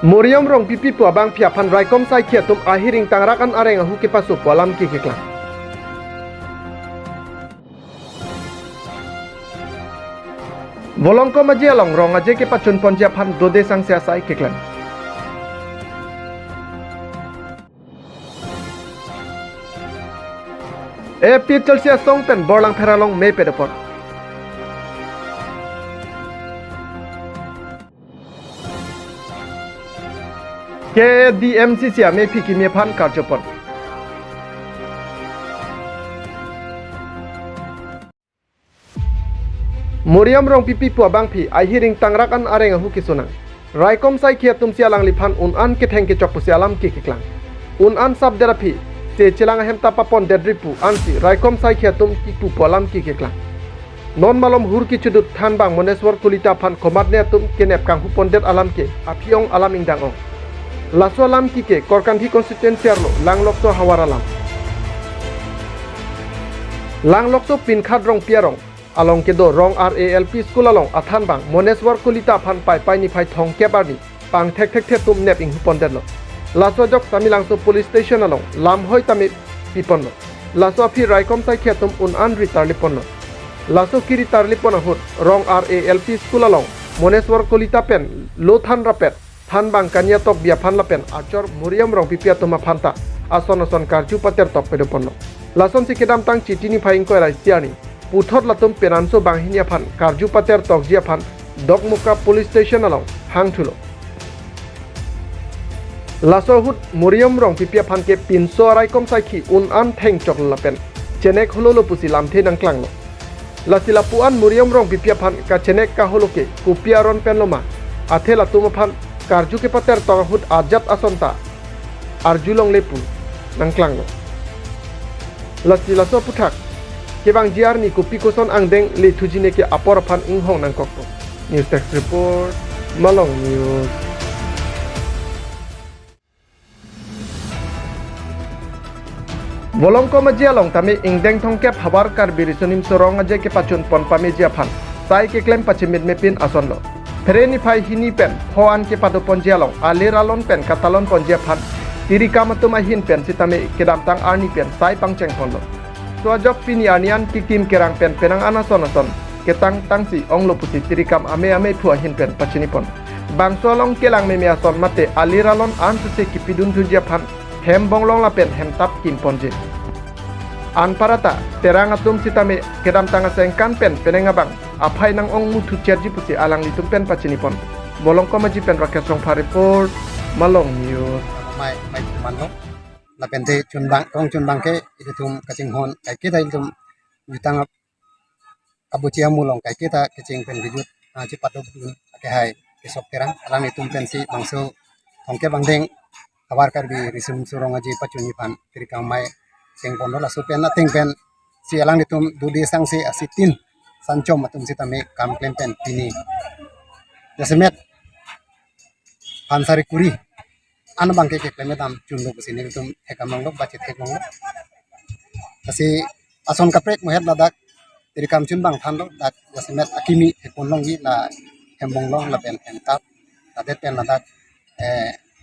Moriam rong pipi pu abang pia pan raikom sai kia tum ahiring tangrakan areng ahu ke pasu polam ki keklang. Volong ko maji along rong aje ke pacun ponja pan dode sang sia sai keklang. Pichal sia song pen borlang peralong me pedepot. Ke DMC sia me piki me pan karjopon. Moriam rong pipi pu abang pi ahiring tangrakan areng ahu kisuna. Raikom sai kia tum sia lang lipan unan ke theng ke chok pu sia alam ki keklang. Unan sab derapi se cilang hem tapapon dedripu ansi raikom sai kia tum ki pu polam ki keklang. Non malom hur ki cudut than bang moneswar kulita pan komat ne tum kenep kang hu pondet alam ke apiong alam ingdang ong. Laso alam ki ke korkan hi konsistensi arlo lang lokso hawar alam. Lang lokso pin khad rong piarong along ke do rong RALP school along athan bang moneswar kulita pan pai pai ni phai thong ke barni pang thek thek the tum nep ing hu pondet lo. Laso jok samilang so police station along lam hoi tami pipon lo. Laso api raikom sai kia tum an ritar lipon lo. Laso kiri tar lipon ahut rong RALP school along moneswar kulita pen lo than rapet than bang kanya tok bia phan lapen acor muriam rong pipia tuma phanta ason karju pater tok pedopon lo. Lason si kedam tang citini phaing ko rai siani puthot latum penanso bang hinia phan karju pater tok jia phan dokmuka police station along hang thulo. Laso hut muriam rong pipia phan ke pinso raikom sai khi an theng chok lapen chenek holo pusi lamthe nang klang lo. Lasila puan muriam rong pipia phan ka chenek ka holo ke kupia ron pen loma athela tuma phan karju ke pater tong hut ajat asonta arjulong lepun nang klang lo. Lasila so puthak ke bang jiar ni kupi koson angdeng le thujine ke apor phan inghong nang kokto. News Desk Report Malong News. Volong ko majialong tami ingdeng thongkep habar kar birisonim sorong aje ke pachun pon pamejia phan sai ke klem pachimit mepin ason lo. Freni phai hini pen hoan ke pado ponjialong aliralon pen katalon ponjia phan tiri kamatuma hin pen sitame kedam tang arni pen sai pangcheng pon lo. Suajok pini anian kikim kerang pen penang anason ketang tangsi ong lo pusi tiri kam ame phua hin pen pachini pon. Bang solong kelang me ason mate aliralon an se kipidun thujia phan hem bonglong la pen hem tap kim ponje. An parata terang atum sitame kedam tanga sengkan pen penengabang apai nang ong mutu cerji pusi alang litum pen pachini pon. Bolong ko maji pen rakyat song report Malong News. Mai manok la pen te chunbang ke itu tum kacing hon kai kita itum jutang abucia mulong kai kita kacing pen bijut cipat dun ke hai ke sok terang alang itum pen si bangso hongke bangdeng kabar kar bi risum surong aji pachuni pan tirikang mai sing pondo la supen na ting pen si alang itum dudi sang si asitin sancom atum si tame kam pen pini jasemet pansari kuri an bangke ke klemetam chunlo kusini itum hekamang lo bacit hekmong lo kasi ason kaprek mohet ladak tirikam chunbang than lo dak jasemet akimi hekon long gi la hembong long la pen tap tadet pen ladak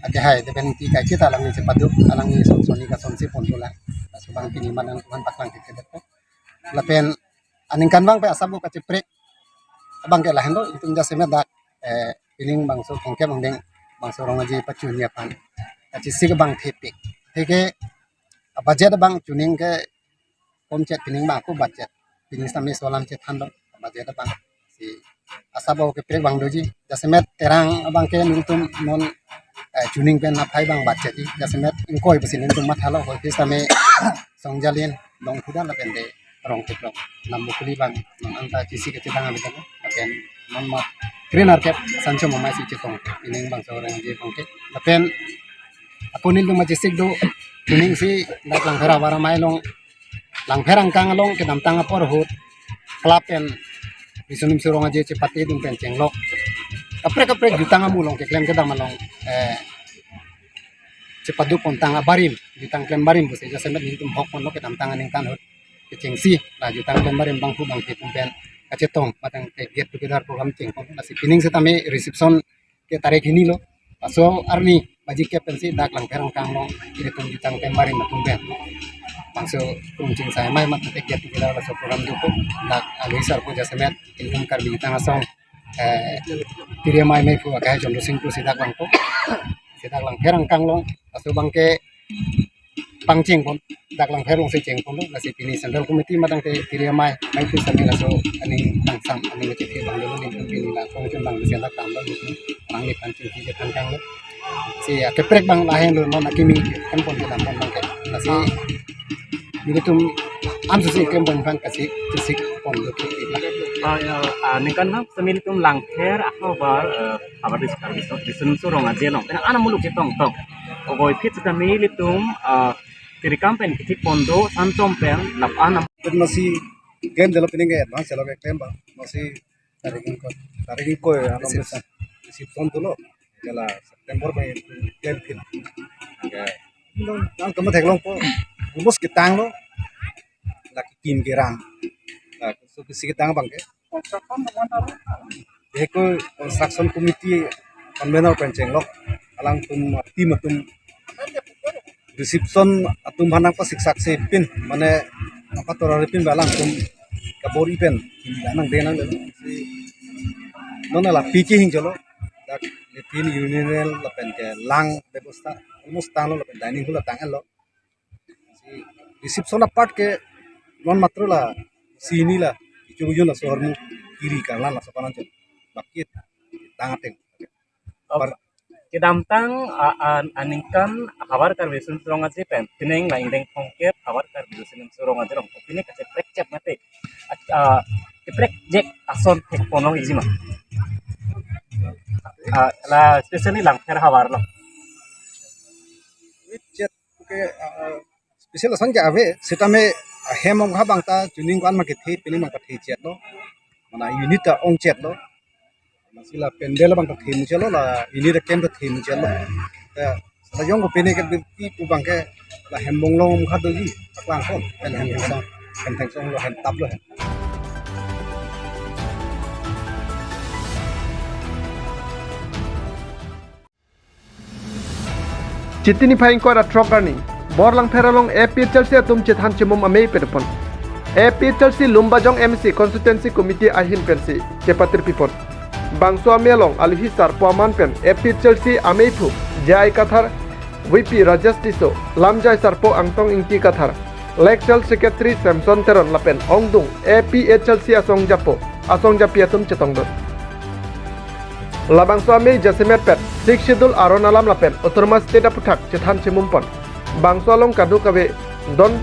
ake hai deben ti kai kita alang ni sepadu alang ni soni ka son si pontola subang pini man paklang ke ko la pen aning kan bang pe asabu ka ciprek abang ke lahendo itum jasemet dak piling bang so kongke bang deng bang sorong aji pacunya pan aci sig bang tepik teke budget bang tuning ke komcet pining bang ku budget pining sami solam cet hando budget bang si asabo ke pre bang doji jasemet terang bang ke nuntum non tuning pen apai bang budget i jasemet ingkoi besin nuntum mathalo ho sami songjalin dong kuda la pende rong tiklong nambukuli bang non anta cisi ke tanga betul pen non mat trainer cap sancho mamai si cetong ining bang sorang je bangke tapi aku nin lu majestic do tuning si dak lang phera wara mai long lang pherang kang long ke dam tanga por hut klapen bisunim sorong aje cepate dum pen cenglok kapre jutanga mulong ke klem ke dam malong cepadu pontanga barim jutang klem barim bose jasemet hintum hok pon lo ke dam tanga ning tan hut ke cengsi la jutang klem barim bang pu bang pen kacetong patang get together program ceng pon masih pining setame reception ke tarik ini lo So arni baji ke pensi dak lang perang kang long ire tum ditang temari matung ben bangso kumcing saya mai mat tek ya tukila so program duko dak alisar ko jasemet ilham kar bi tang asong tiria mai mai ko ka jondo sing ko sidak lang ko sidak lang perang kang long aso bangke pangcing pun dak lang perang se ceng pun la si pini sandal komiti madang te tiria mai mai ku sami la so ani tang sam ani le te bang lo ni pini la ko chen bang se dak tam lo bang ni pancing ki je kang lo si keprek bang lahen lo non akimi kan pon dalam pon bang kasi ini tuh am susi kem bang kan kasi kisik pon lo tu Ini kan semilitum langker akabar abar disun surong aja long. Karena anak muluk kita tong. Ogoi fit sudah militum tiri kampen kiti pondo sancompen lap anam. itu masih game dalam ini nggak advance dalam game bang masih tarik ko ya si pon tu lo jala September bang game fit nang kamu thek long po umus kitang lo laki kim gerang so kisi kitang bang ke Eko construction committee convener penceng lok alang tum tim atum reception atum hanang pa siksak se pin mane apa torare pin balang tum kabori pen lanang denang le si nona la piki hing jolo dak letin union la pen ke lang bebusta almost tang lo pen dining hula tang lo si reception part ke non matro la sini la ichu la sormu kiri kanan la sopanan chen bakit tangateng Kedamtang aningkan kabar kar bisun surong aja pen. Tineng lain deng kongkep kabar kar bisun surong aja long. Ini kasih prek cep mate. Prek jek ason tek ponong izima. La especially langker kabar long. jet ke special san ja ave sita me hemong ha bangta juning kan ma ke the pini ma ka the jet lo mana unit ta ong jet lo masila pendel bang ka the mu chelo la unit kem ta the mu chelo ta sa yong ko pini ke ti pu bang ke la hemong lo kha do ji taklang ko pen hen sa pen thang song lo hen tap lo hen Citini phaing ko ra trokarni borlang pheralong AP Chelsea atum chithan chimum amei perpon AP Chelsea lumbajong MC constituency committee ahin pensi kepatir pipon bangso amelong alhisar poaman pen AP Chelsea amei phu jai kathar VP Rajesh Tiso lamjai sarpo angtong ingti kathar Lectural Secretary Samson Teron lapen ongdung AP Chelsea asong japi atum chetongdot Labang suami Jasemet Pet, Sik Shidul Aron Alam Lapen, Otorma State Putak, Chetan Chimumpon, Bang Solong Kadu Kabe, Don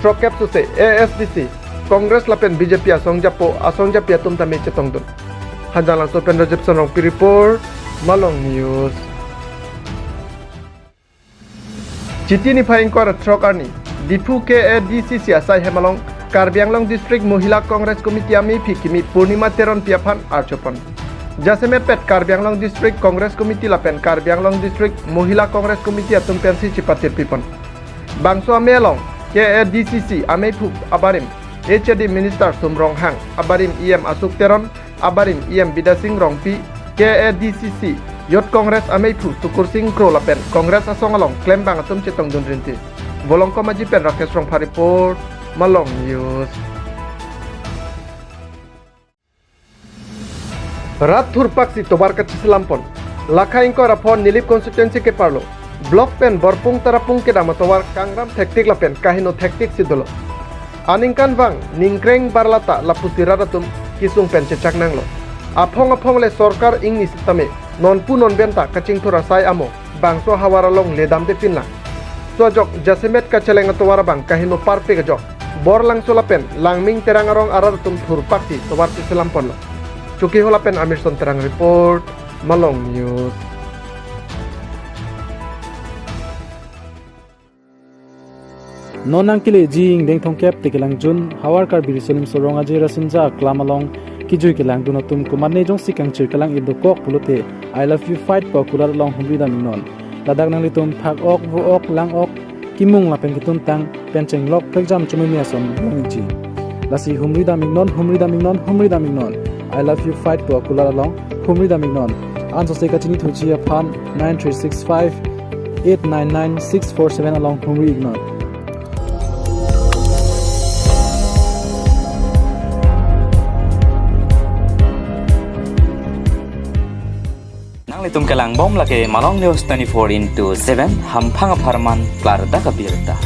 Trokep Suse, ASDC, Congress Lapen BJP Asong Japi Atum Tame Chetongdun. Handalang Sopen Rajepson Rong Report, Malong News. Citini Phaing Kora Trokarni, Dipu KADCC Asai Hemalong, Karbianglong District Mohila Congress Committee Ami Pikimi Purnima Teron Piapan Archopon. Jasemet Pet Karbianglong District Congress Committee lapen Karbianglong District Mohila Congress Committee atum pensi cipatir pipon. Bangso amelong KADCC amei phu abarim HAD Minister Sumrong Hang abarim EM Asuk Teron abarim EM Bidasing Rongpi KADCC Yot Congress amei phu Tukur Sing Kro lapen Congress asongalong klaim bang atum cetong dunrinti. Volong komaji pen Rakesh Rong Report Malong News. Rat Thurpak si tobar kecil lampon. Laka ingko rapon nilip konstituensi ke parlo. Blok pen borpung tarapung ke dama towar kangram tektik lapen kahino tektik si dolo. Aningkan bang ningkreng barlata laputira ratum kisung pen cecak nanglo. Apong le sorkar ing nisitame non pu non benta kacing thura sai amo bangso hawaralong ledam de pinla. Sojok Jasemet kaceleng towar bang kahino parpe gajok. Bor lang solapen langming terangarong aratum Thurpak si tobar si lampon lo. Cuki holapen Amirson Terang Report, Malong News. Nonang kili jing deng thongkep tikilang jun hawar kar birisolim sorong aje rasinja klamalong kijui kilang dunotum kumarne jong sikang chirkalang idokok pulute I love you fight ko kular long humrida minon ladak nang litum phak ok vu ok lang ok kimung lapen kitun tang penceng lok pekjam chumimi asom longji lasi humrida mignon I love you fight ko kular long humrida mignon an sosai ka chini thuchi a phan 9365 899 647 along humri ignore Litum kelang bom lagi Malong News 24/7 hampang aparman klar da kabirta.